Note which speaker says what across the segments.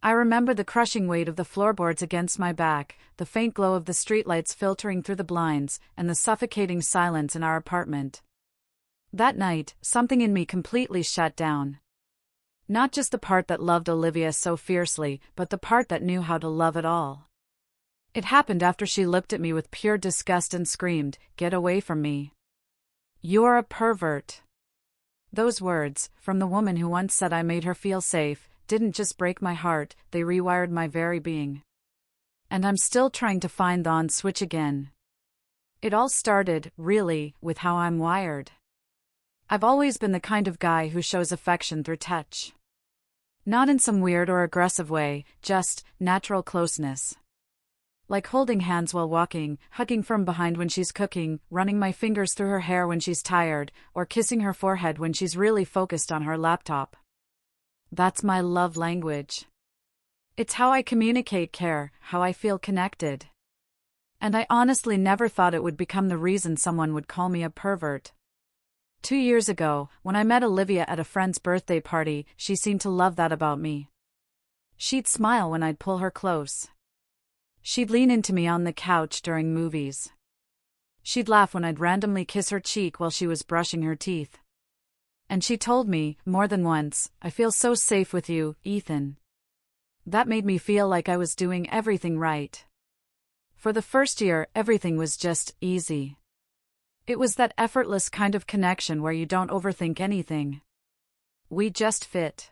Speaker 1: I remember the crushing weight of the floorboards against my back, the faint glow of the streetlights filtering through the blinds, and the suffocating silence in our apartment. That night, something in me completely shut down. Not just the part that loved Olivia so fiercely, but the part that knew how to love at all. It happened after she looked at me with pure disgust and screamed, "Get away from me. You're a pervert." Those words, from the woman who once said I made her feel safe, didn't just break my heart, they rewired my very being. And I'm still trying to find the on switch again. It all started, really, with how I'm wired. I've always been the kind of guy who shows affection through touch. Not in some weird or aggressive way, just natural closeness. Like holding hands while walking, hugging from behind when she's cooking, running my fingers through her hair when she's tired, or kissing her forehead when she's really focused on her laptop. That's my love language. It's how I communicate care, how I feel connected. And I honestly never thought it would become the reason someone would call me a pervert. 2 years ago, when I met Olivia at a friend's birthday party, she seemed to love that about me. She'd smile when I'd pull her close. She'd lean into me on the couch during movies. She'd laugh when I'd randomly kiss her cheek while she was brushing her teeth. And she told me, more than once, "I feel so safe with you, Ethan." That made me feel like I was doing everything right. For the first year, everything was just easy. It was that effortless kind of connection where you don't overthink anything. We just fit.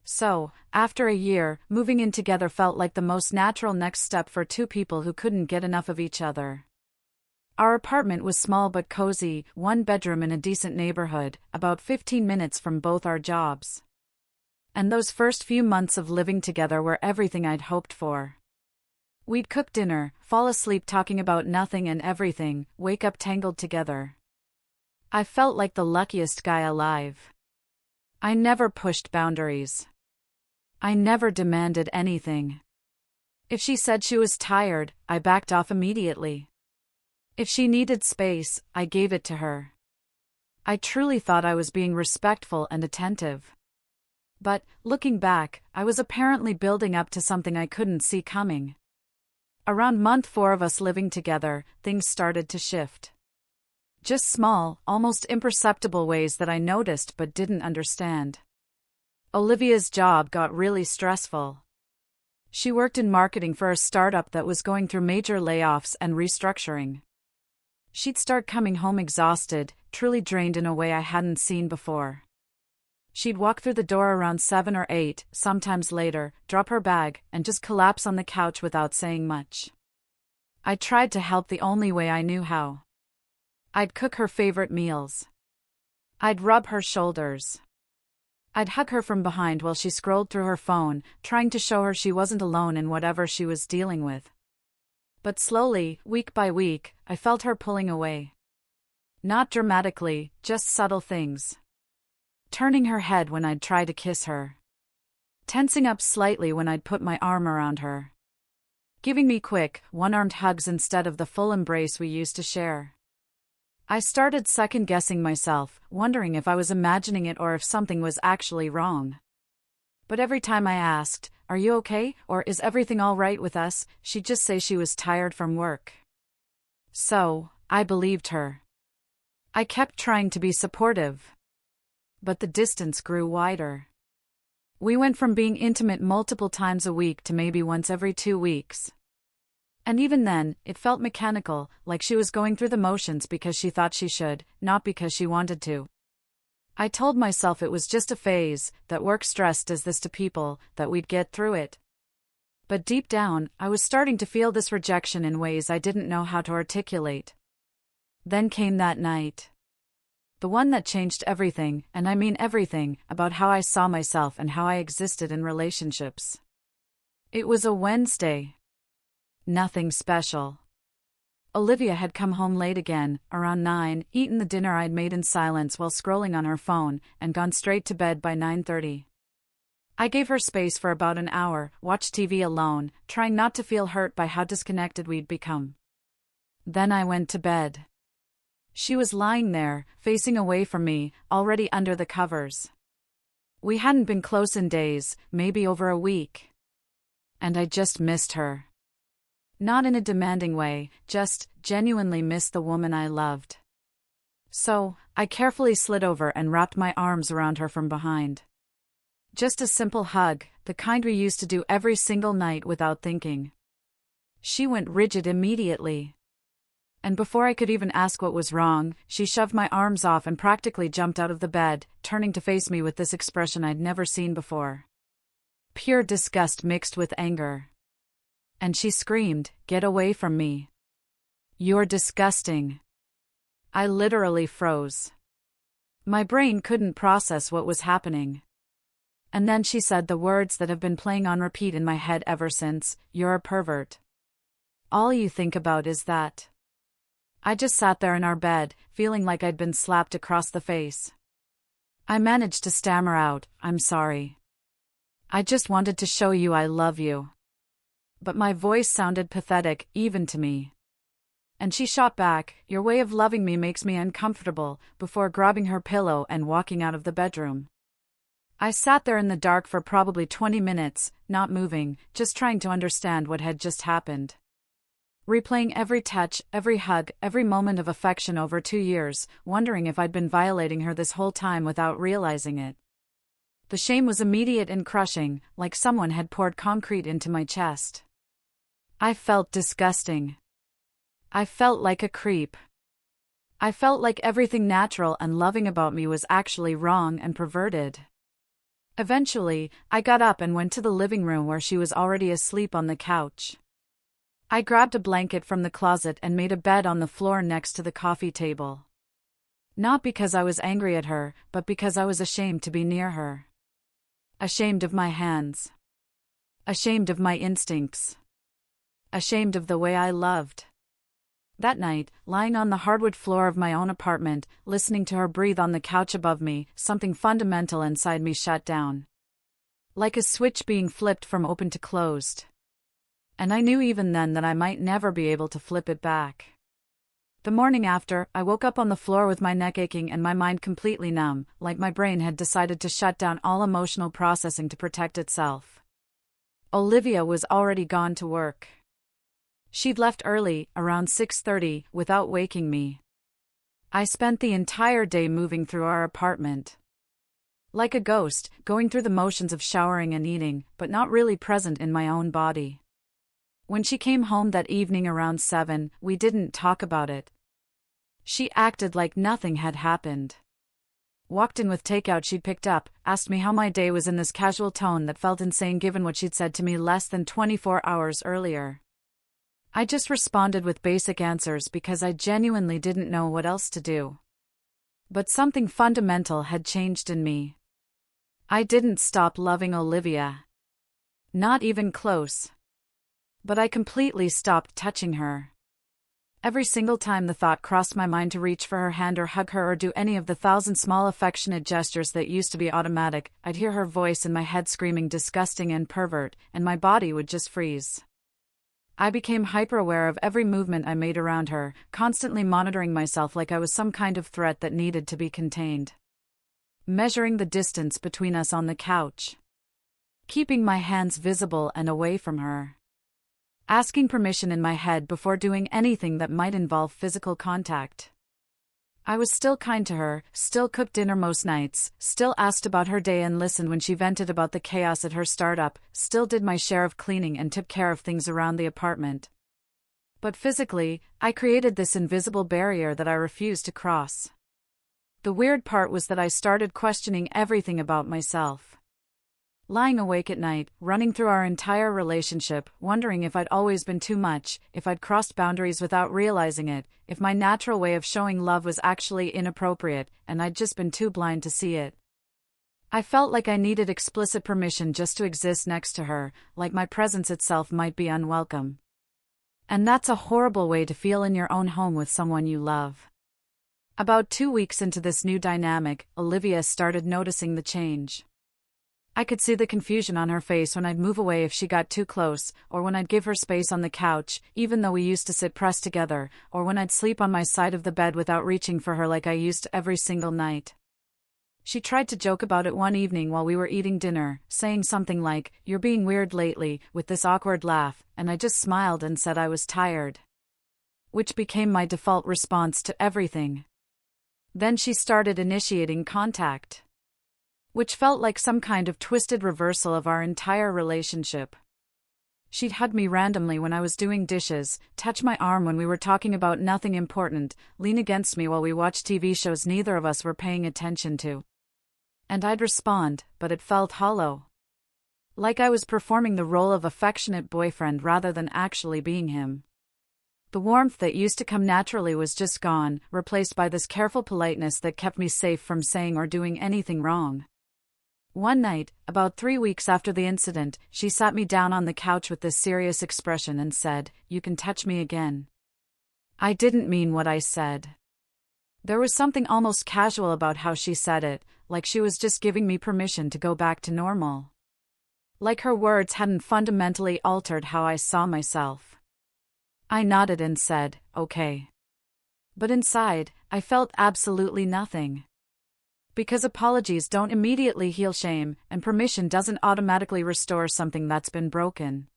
Speaker 1: So, after a year, moving in together felt like the most natural next step for two people who couldn't get enough of each other. Our apartment was small but cozy, 1 bedroom in a decent neighborhood, about 15 minutes from both our jobs. And those first few months of living together were everything I'd hoped for. We'd cook dinner, fall asleep talking about nothing and everything, wake up tangled together. I felt like the luckiest guy alive. I never pushed boundaries. I never demanded anything. If she said she was tired, I backed off immediately. If she needed space, I gave it to her. I truly thought I was being respectful and attentive. But, looking back, I was apparently building up to something I couldn't see coming. Around month 4 of us living together, things started to shift. Just small, almost imperceptible ways that I noticed but didn't understand. Olivia's job got really stressful. She worked in marketing for a startup that was going through major layoffs and restructuring. She'd start coming home exhausted, truly drained in a way I hadn't seen before. She'd walk through the door around 7 or 8, sometimes later, drop her bag, and just collapse on the couch without saying much. I tried to help the only way I knew how. I'd cook her favorite meals. I'd rub her shoulders. I'd hug her from behind while she scrolled through her phone, trying to show her she wasn't alone in whatever she was dealing with. But slowly, week by week, I felt her pulling away. Not dramatically, just subtle things. Turning her head when I'd try to kiss her. Tensing up slightly when I'd put my arm around her. Giving me quick, one-armed hugs instead of the full embrace we used to share. I started second-guessing myself, wondering if I was imagining it or if something was actually wrong. But every time I asked, "Are you okay?" or "Is everything all right with us?" she'd just say she was tired from work. So, I believed her. I kept trying to be supportive. But the distance grew wider. We went from being intimate multiple times a week to maybe once every 2 weeks. And even then, it felt mechanical, like she was going through the motions because she thought she should, not because she wanted to. I told myself it was just a phase, that work stress does this to people, that we'd get through it. But deep down, I was starting to feel this rejection in ways I didn't know how to articulate. Then came that night. The one that changed everything, and I mean everything, about how I saw myself and how I existed in relationships. It was a Wednesday. Nothing special. Olivia had come home late again, around 9, eaten the dinner I'd made in silence while scrolling on her phone, and gone straight to bed by 9:30. I gave her space for about an hour, watched TV alone, trying not to feel hurt by how disconnected we'd become. Then I went to bed. She was lying there, facing away from me, already under the covers. We hadn't been close in days, maybe over a week. And I just missed her. Not in a demanding way, just genuinely missed the woman I loved. So, I carefully slid over and wrapped my arms around her from behind. Just a simple hug, the kind we used to do every single night without thinking. She went rigid immediately. And before I could even ask what was wrong, she shoved my arms off and practically jumped out of the bed, turning to face me with this expression I'd never seen before. Pure disgust mixed with anger. And she screamed, "Get away from me. You're disgusting." I literally froze. My brain couldn't process what was happening. And then she said the words that have been playing on repeat in my head ever since, "You're a pervert. All you think about is that." I just sat there in our bed, feeling like I'd been slapped across the face. I managed to stammer out, "I'm sorry. I just wanted to show you I love you." But my voice sounded pathetic, even to me. And she shot back, "Your way of loving me makes me uncomfortable," before grabbing her pillow and walking out of the bedroom. I sat there in the dark for probably 20 minutes, not moving, just trying to understand what had just happened. Replaying every touch, every hug, every moment of affection over 2 years, wondering if I'd been violating her this whole time without realizing it. The shame was immediate and crushing, like someone had poured concrete into my chest. I felt disgusting. I felt like a creep. I felt like everything natural and loving about me was actually wrong and perverted. Eventually, I got up and went to the living room where she was already asleep on the couch. I grabbed a blanket from the closet and made a bed on the floor next to the coffee table. Not because I was angry at her, but because I was ashamed to be near her. Ashamed of my hands. Ashamed of my instincts. Ashamed of the way I loved. That night, lying on the hardwood floor of my own apartment, listening to her breathe on the couch above me, something fundamental inside me shut down. Like a switch being flipped from open to closed. And I knew even then that I might never be able to flip it back. The morning after, I woke up on the floor with my neck aching and my mind completely numb, like my brain had decided to shut down all emotional processing to protect itself. Olivia was already gone to work. She'd left early, around 6:30, without waking me. I spent the entire day moving through our apartment. Like a ghost, going through the motions of showering and eating, but not really present in my own body. When she came home that evening around 7, we didn't talk about it. She acted like nothing had happened. Walked in with takeout she'd picked up, asked me how my day was in this casual tone that felt insane given what she'd said to me less than 24 hours earlier. I just responded with basic answers because I genuinely didn't know what else to do. But something fundamental had changed in me. I didn't stop loving Olivia. Not even close. But I completely stopped touching her. Every single time the thought crossed my mind to reach for her hand or hug her or do any of the 1,000 small affectionate gestures that used to be automatic, I'd hear her voice in my head screaming disgusting and pervert, and my body would just freeze. I became hyper-aware of every movement I made around her, constantly monitoring myself like I was some kind of threat that needed to be contained. Measuring the distance between us on the couch. Keeping my hands visible and away from her. Asking permission in my head before doing anything that might involve physical contact. I was still kind to her, still cooked dinner most nights, still asked about her day and listened when she vented about the chaos at her startup, still did my share of cleaning and took care of things around the apartment. But physically, I created this invisible barrier that I refused to cross. The weird part was that I started questioning everything about myself. Lying awake at night, running through our entire relationship, wondering if I'd always been too much, if I'd crossed boundaries without realizing it, if my natural way of showing love was actually inappropriate, and I'd just been too blind to see it. I felt like I needed explicit permission just to exist next to her, like my presence itself might be unwelcome. And that's a horrible way to feel in your own home with someone you love. About 2 weeks into this new dynamic, Olivia started noticing the change. I could see the confusion on her face when I'd move away if she got too close, or when I'd give her space on the couch, even though we used to sit pressed together, or when I'd sleep on my side of the bed without reaching for her like I used to every single night. She tried to joke about it one evening while we were eating dinner, saying something like, "You're being weird lately," with this awkward laugh, and I just smiled and said I was tired. Which became my default response to everything. Then she started initiating contact, which felt like some kind of twisted reversal of our entire relationship. She'd hug me randomly when I was doing dishes, touch my arm when we were talking about nothing important, lean against me while we watched TV shows neither of us were paying attention to. And I'd respond, but it felt hollow. Like I was performing the role of affectionate boyfriend rather than actually being him. The warmth that used to come naturally was just gone, replaced by this careful politeness that kept me safe from saying or doing anything wrong. One night, about 3 weeks after the incident, she sat me down on the couch with this serious expression and said, "You can touch me again." I didn't mean what I said. There was something almost casual about how she said it, like she was just giving me permission to go back to normal. Like her words hadn't fundamentally altered how I saw myself. I nodded and said, "Okay." But inside, I felt absolutely nothing. Because apologies don't immediately heal shame, and permission doesn't automatically restore something that's been broken.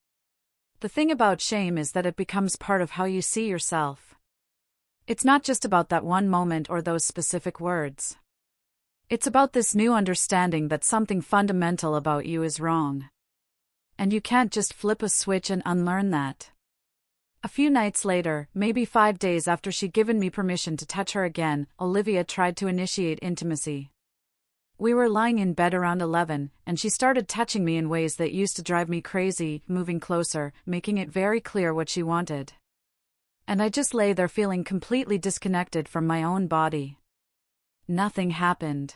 Speaker 1: The thing about shame is that it becomes part of how you see yourself. It's not just about that one moment or those specific words. It's about this new understanding that something fundamental about you is wrong. And you can't just flip a switch and unlearn that. A few nights later, maybe 5 days after she'd given me permission to touch her again, Olivia tried to initiate intimacy. We were lying in bed around 11, and she started touching me in ways that used to drive me crazy, moving closer, making it very clear what she wanted. And I just lay there feeling completely disconnected from my own body. Nothing happened.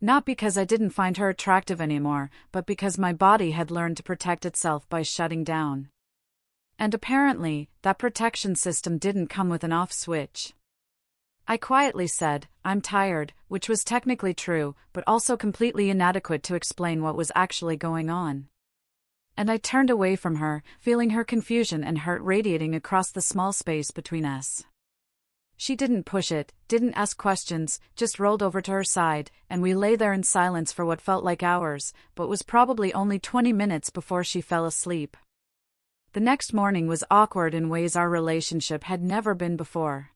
Speaker 1: Not because I didn't find her attractive anymore, but because my body had learned to protect itself by shutting down. And apparently, that protection system didn't come with an off switch. I quietly said, "I'm tired," which was technically true, but also completely inadequate to explain what was actually going on. And I turned away from her, feeling her confusion and hurt radiating across the small space between us. She didn't push it, didn't ask questions, just rolled over to her side, and we lay there in silence for what felt like hours, but was probably only 20 minutes before she fell asleep. The next morning was awkward in ways our relationship had never been before.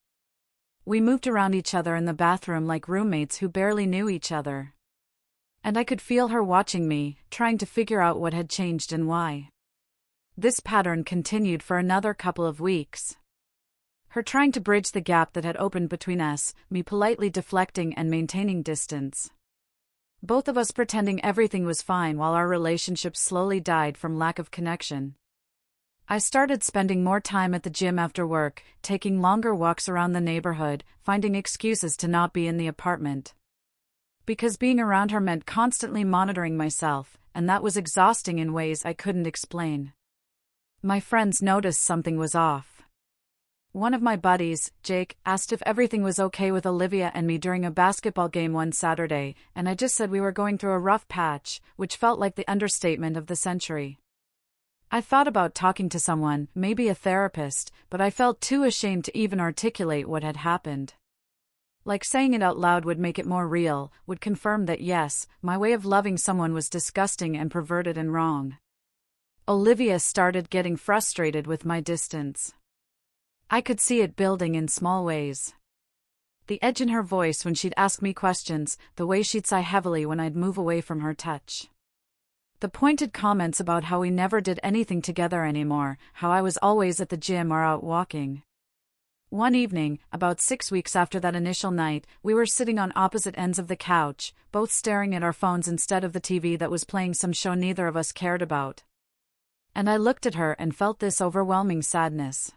Speaker 1: We moved around each other in the bathroom like roommates who barely knew each other. And I could feel her watching me, trying to figure out what had changed and why. This pattern continued for another couple of weeks. Her trying to bridge the gap that had opened between us, me politely deflecting and maintaining distance. Both of us pretending everything was fine while our relationship slowly died from lack of connection. I started spending more time at the gym after work, taking longer walks around the neighborhood, finding excuses to not be in the apartment. Because being around her meant constantly monitoring myself, and that was exhausting in ways I couldn't explain. My friends noticed something was off. One of my buddies, Jake, asked if everything was okay with Olivia and me during a basketball game one Saturday, and I just said we were going through a rough patch, which felt like the understatement of the century. I thought about talking to someone, maybe a therapist, but I felt too ashamed to even articulate what had happened. Like saying it out loud would make it more real, would confirm that yes, my way of loving someone was disgusting and perverted and wrong. Olivia started getting frustrated with my distance. I could see it building in small ways. The edge in her voice when she'd ask me questions, the way she'd sigh heavily when I'd move away from her touch. The pointed comments about how we never did anything together anymore, how I was always at the gym or out walking. One evening, about 6 weeks after that initial night, we were sitting on opposite ends of the couch, both staring at our phones instead of the TV that was playing some show neither of us cared about. And I looked at her and felt this overwhelming sadness.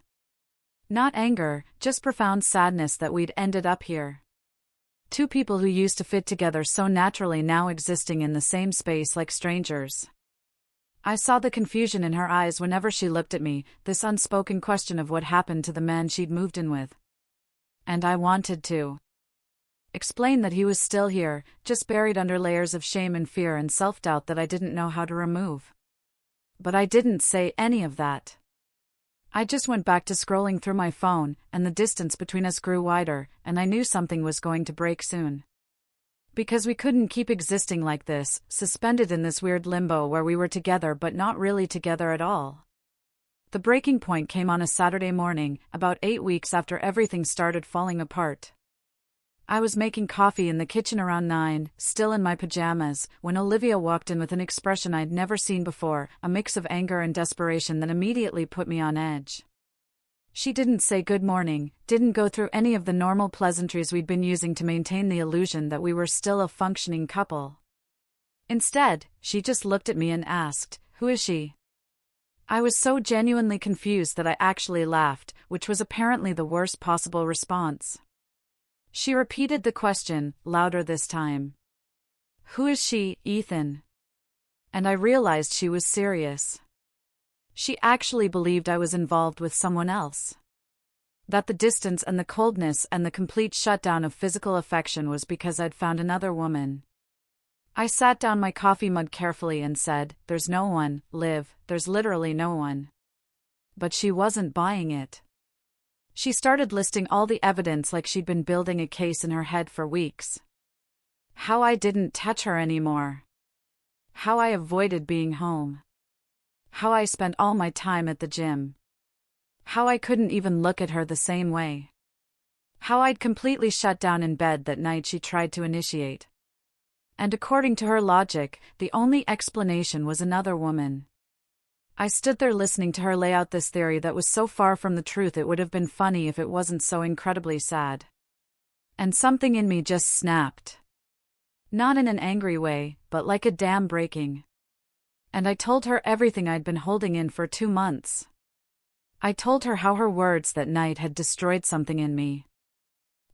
Speaker 1: Not anger, just profound sadness that we'd ended up here. Two people who used to fit together so naturally now existing in the same space like strangers. I saw the confusion in her eyes whenever she looked at me, this unspoken question of what happened to the man she'd moved in with. And I wanted to explain that he was still here, just buried under layers of shame and fear and self-doubt that I didn't know how to remove. But I didn't say any of that. I just went back to scrolling through my phone, and the distance between us grew wider, and I knew something was going to break soon. Because we couldn't keep existing like this, suspended in this weird limbo where we were together but not really together at all. The breaking point came on a Saturday morning, about 8 weeks after everything started falling apart. I was making coffee in the kitchen around 9, still in my pajamas, when Olivia walked in with an expression I'd never seen before, a mix of anger and desperation that immediately put me on edge. She didn't say good morning, didn't go through any of the normal pleasantries we'd been using to maintain the illusion that we were still a functioning couple. Instead, she just looked at me and asked, "Who is she?" I was so genuinely confused that I actually laughed, which was apparently the worst possible response. She repeated the question, louder this time. "Who is she, Ethan?" And I realized she was serious. She actually believed I was involved with someone else. That the distance and the coldness and the complete shutdown of physical affection was because I'd found another woman. I sat down my coffee mug carefully and said, "There's no one, Liv, there's literally no one." But she wasn't buying it. She started listing all the evidence like she'd been building a case in her head for weeks. How I didn't touch her anymore. How I avoided being home. How I spent all my time at the gym. How I couldn't even look at her the same way. How I'd completely shut down in bed that night she tried to initiate. And according to her logic, the only explanation was another woman. I stood there listening to her lay out this theory that was so far from the truth it would have been funny if it wasn't so incredibly sad. And something in me just snapped. Not in an angry way, but like a dam breaking. And I told her everything I'd been holding in for 2 months. I told her how her words that night had destroyed something in me.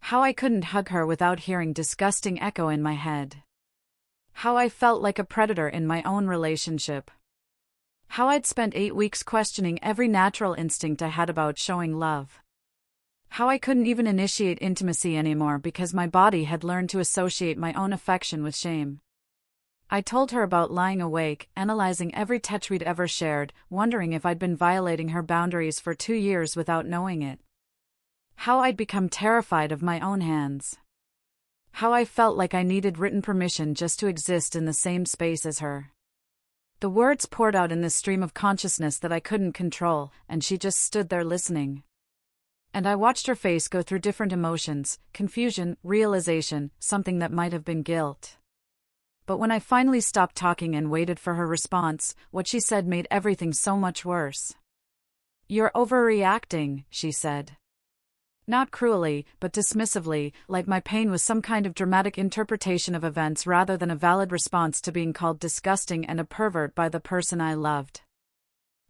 Speaker 1: How I couldn't hug her without hearing disgusting echo in my head. How I felt like a predator in my own relationship. How I'd spent 8 weeks questioning every natural instinct I had about showing love. How I couldn't even initiate intimacy anymore because my body had learned to associate my own affection with shame. I told her about lying awake, analyzing every touch we'd ever shared, wondering if I'd been violating her boundaries for 2 years without knowing it. How I'd become terrified of my own hands. How I felt like I needed written permission just to exist in the same space as her. The words poured out in this stream of consciousness that I couldn't control, and she just stood there listening. And I watched her face go through different emotions, confusion, realization, something that might have been guilt. But when I finally stopped talking and waited for her response, what she said made everything so much worse. "You're overreacting," she said. Not cruelly, but dismissively, like my pain was some kind of dramatic interpretation of events rather than a valid response to being called disgusting and a pervert by the person I loved.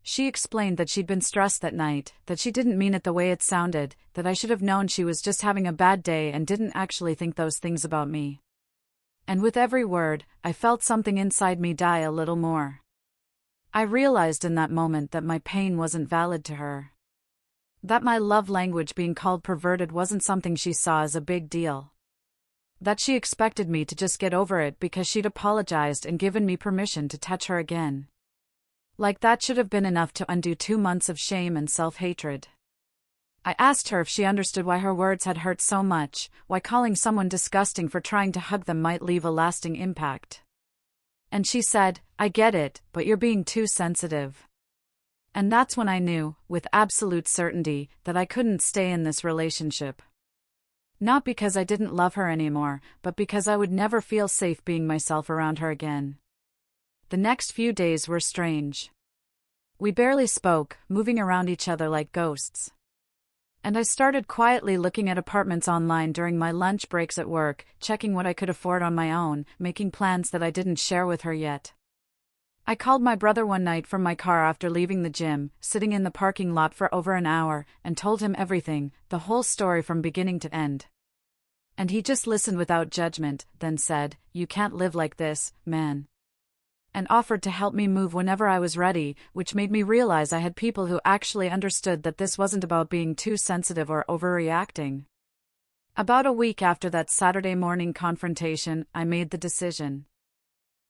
Speaker 1: She explained that she'd been stressed that night, that she didn't mean it the way it sounded, that I should have known she was just having a bad day and didn't actually think those things about me. And with every word, I felt something inside me die a little more. I realized in that moment that my pain wasn't valid to her. That my love language being called perverted wasn't something she saw as a big deal. That she expected me to just get over it because she'd apologized and given me permission to touch her again. Like that should have been enough to undo 2 months of shame and self-hatred. I asked her if she understood why her words had hurt so much, why calling someone disgusting for trying to hug them might leave a lasting impact. And she said, "I get it, but you're being too sensitive." And that's when I knew, with absolute certainty, that I couldn't stay in this relationship. Not because I didn't love her anymore, but because I would never feel safe being myself around her again. The next few days were strange. We barely spoke, moving around each other like ghosts. And I started quietly looking at apartments online during my lunch breaks at work, checking what I could afford on my own, making plans that I didn't share with her yet. I called my brother one night from my car after leaving the gym, sitting in the parking lot for over an hour, and told him everything, the whole story from beginning to end. And he just listened without judgment, then said, "You can't live like this, man." And offered to help me move whenever I was ready, which made me realize I had people who actually understood that this wasn't about being too sensitive or overreacting. About a week after that Saturday morning confrontation, I made the decision.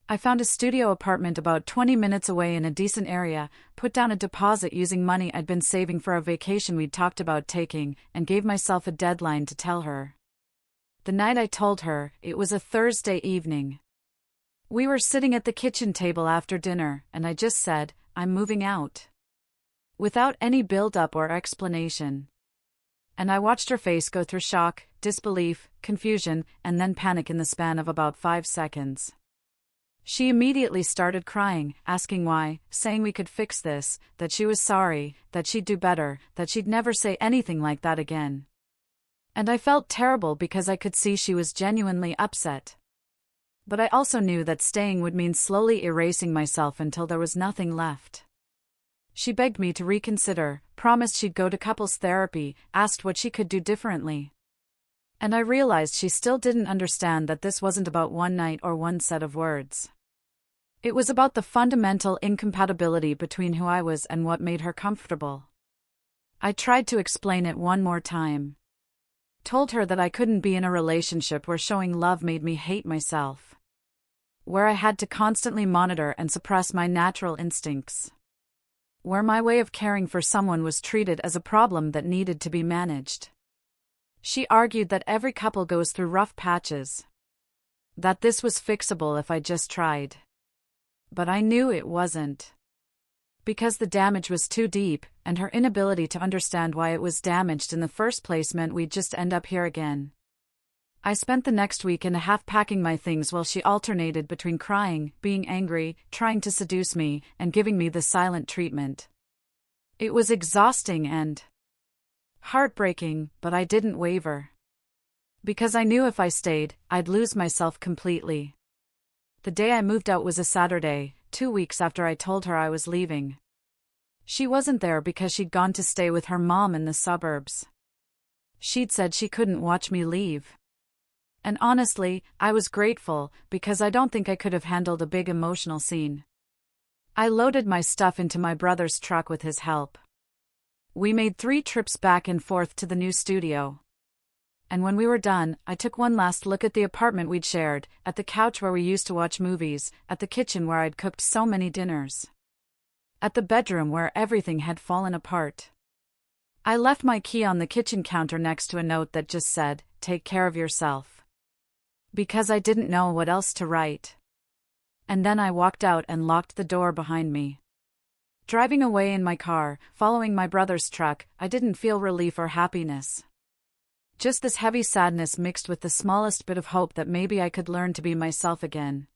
Speaker 1: I found a studio apartment about 20 minutes away in a decent area, put down a deposit using money I'd been saving for a vacation we'd talked about taking, and gave myself a deadline to tell her. The night I told her, it was a Thursday evening. We were sitting at the kitchen table after dinner, and I just said, "I'm moving out." Without any build-up or explanation. And I watched her face go through shock, disbelief, confusion, and then panic in the span of about 5 seconds. She immediately started crying, asking why, saying we could fix this, that she was sorry, that she'd do better, that she'd never say anything like that again. And I felt terrible because I could see she was genuinely upset. But I also knew that staying would mean slowly erasing myself until there was nothing left. She begged me to reconsider, promised she'd go to couples therapy, asked what she could do differently. And I realized she still didn't understand that this wasn't about one night or one set of words. It was about the fundamental incompatibility between who I was and what made her comfortable. I tried to explain it one more time. Told her that I couldn't be in a relationship where showing love made me hate myself. Where I had to constantly monitor and suppress my natural instincts. Where my way of caring for someone was treated as a problem that needed to be managed. She argued that every couple goes through rough patches. That this was fixable if I just tried. But I knew it wasn't. Because the damage was too deep, and her inability to understand why it was damaged in the first place meant we'd just end up here again. I spent the next week and a half packing my things while she alternated between crying, being angry, trying to seduce me, and giving me the silent treatment. It was exhausting and heartbreaking, but I didn't waver. Because I knew if I stayed, I'd lose myself completely. The day I moved out was a Saturday, 2 weeks after I told her I was leaving. She wasn't there because she'd gone to stay with her mom in the suburbs. She'd said she couldn't watch me leave. And honestly, I was grateful, because I don't think I could have handled a big emotional scene. I loaded my stuff into my brother's truck with his help. We made 3 trips back and forth to the new studio. And when we were done, I took one last look at the apartment we'd shared, at the couch where we used to watch movies, at the kitchen where I'd cooked so many dinners. At the bedroom where everything had fallen apart. I left my key on the kitchen counter next to a note that just said, "Take care of yourself." Because I didn't know what else to write. And then I walked out and locked the door behind me. Driving away in my car, following my brother's truck, I didn't feel relief or happiness. Just this heavy sadness mixed with the smallest bit of hope that maybe I could learn to be myself again.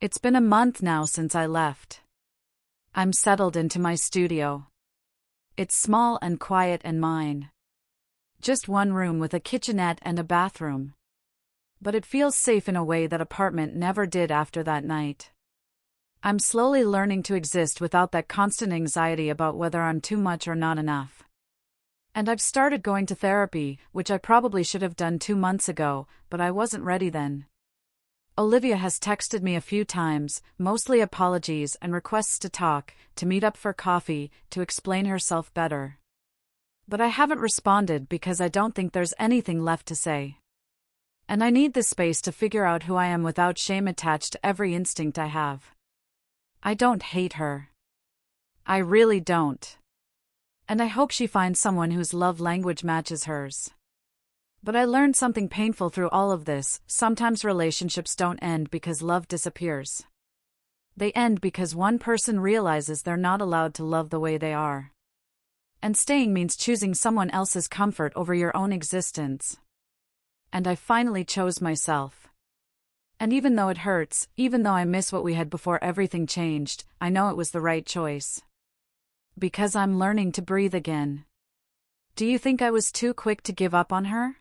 Speaker 1: It's been a month now since I left. I'm settled into my studio. It's small and quiet and mine. Just one room with a kitchenette and a bathroom. But it feels safe in a way that apartment never did after that night. I'm slowly learning to exist without that constant anxiety about whether I'm too much or not enough. And I've started going to therapy, which I probably should have done 2 months ago, but I wasn't ready then. Olivia has texted me a few times, mostly apologies and requests to talk, to meet up for coffee, to explain herself better. But I haven't responded because I don't think there's anything left to say. And I need this space to figure out who I am without shame attached to every instinct I have. I don't hate her. I really don't. And I hope she finds someone whose love language matches hers. But I learned something painful through all of this. Sometimes relationships don't end because love disappears. They end because one person realizes they're not allowed to love the way they are. And staying means choosing someone else's comfort over your own existence. And I finally chose myself. And even though it hurts, even though I miss what we had before everything changed, I know it was the right choice. Because I'm learning to breathe again. Do you think I was too quick to give up on her?